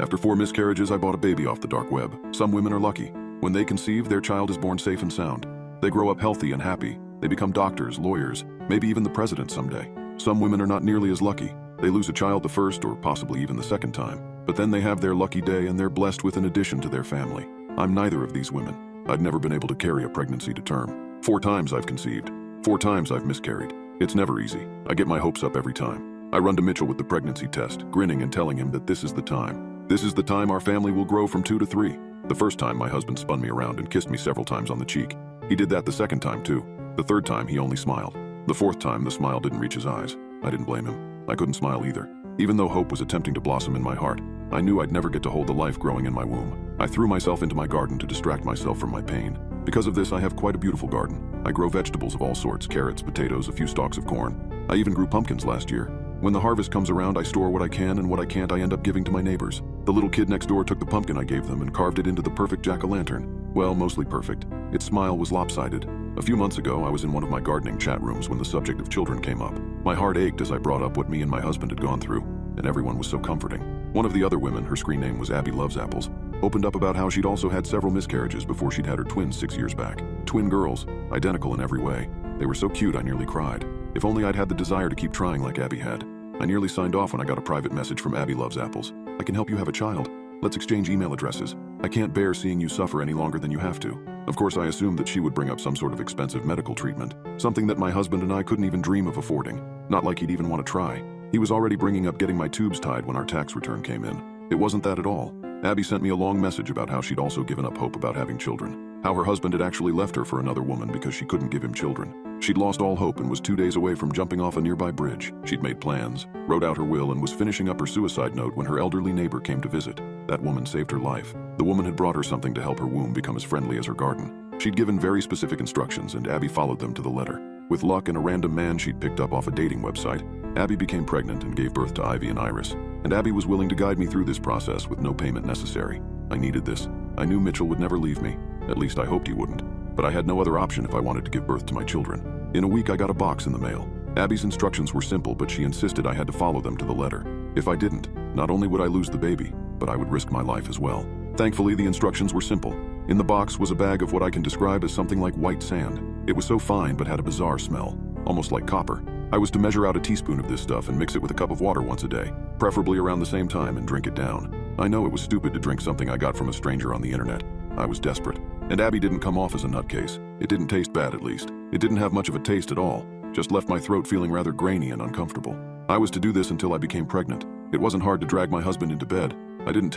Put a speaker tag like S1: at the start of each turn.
S1: After 4 miscarriages, I bought a baby off the dark web. Some women are lucky. When they conceive, their child is born safe and sound. They grow up healthy and happy. They become doctors, lawyers, maybe even the president someday. Some women are not nearly as lucky. They lose a child the first or possibly even the second time. But then they have their lucky day and they're blessed with an addition to their family. I'm neither of these women. I'd never been able to carry a pregnancy to term. 4 times I've conceived. 4 times I've miscarried. It's never easy. I get my hopes up every time. I run to Mitchell with the pregnancy test, grinning and telling him that this is the time. This is the time our family will grow from 2 to 3. The first time my husband spun me around and kissed me several times on the cheek. He did that the second time too. The third time he only smiled. The fourth time the smile didn't reach his eyes. I didn't blame him. I couldn't smile either. Even though hope was attempting to blossom in my heart, I knew I'd never get to hold the life growing in my womb. I threw myself into my garden to distract myself from my pain. Because of this, I have quite a beautiful garden. I grow vegetables of all sorts, carrots, potatoes, a few stalks of corn. I even grew pumpkins last year. When the harvest comes around, I store what I can, and what I can't I end up giving to my neighbors. The little kid next door took the pumpkin I gave them and carved it into the perfect jack-o'-lantern. Well, mostly perfect. Its smile was lopsided. A few months ago, I was in one of my gardening chat rooms when the subject of children came up. My heart ached as I brought up what me and my husband had gone through, and everyone was so comforting. One of the other women, her screen name was Abby Loves Apples, opened up about how she'd also had several miscarriages before she'd had her twins 6 years back. Twin girls, identical in every way. They were so cute I nearly cried. If only I'd had the desire to keep trying like Abby had. I nearly signed off when I got a private message from Abby Loves Apples. I can help you have a child. Let's exchange email addresses. I can't bear seeing you suffer any longer than you have to. Of course, I assumed that she would bring up some sort of expensive medical treatment, something that my husband and I couldn't even dream of affording. Not like he'd even want to try. He was already bringing up getting my tubes tied when our tax return came in. It wasn't that at all. Abby sent me a long message about how she'd also given up hope about having children. How her husband had actually left her for another woman because she couldn't give him children. She'd lost all hope and was 2 days away from jumping off a nearby bridge. She'd made plans, wrote out her will, and was finishing up her suicide note when her elderly neighbor came to visit. That woman saved her life. The woman had brought her something to help her womb become as friendly as her garden. She'd given very specific instructions, and Abby followed them to the letter. With luck and a random man she'd picked up off a dating website, Abby became pregnant and gave birth to Ivy and Iris. And Abby was willing to guide me through this process with no payment necessary. I needed this. I knew Mitchell would never leave me. At least I hoped he wouldn't. But I had no other option if I wanted to give birth to my children. In a week, I got a box in the mail. Abby's instructions were simple, but she insisted I had to follow them to the letter. If I didn't, not only would I lose the baby, but I would risk my life as well. Thankfully, the instructions were simple. In the box was a bag of what I can describe as something like white sand. It was so fine but had a bizarre smell, almost like copper. I was to measure out a teaspoon of this stuff and mix it with a cup of water once a day, preferably around the same time, and drink it down. I know it was stupid to drink something I got from a stranger on the internet. I was desperate. And Abby didn't come off as a nutcase. It didn't taste bad, at least. It didn't have much of a taste at all, just left my throat feeling rather grainy and uncomfortable. I was to do this until I became pregnant. It wasn't hard to drag my husband into bed. I didn't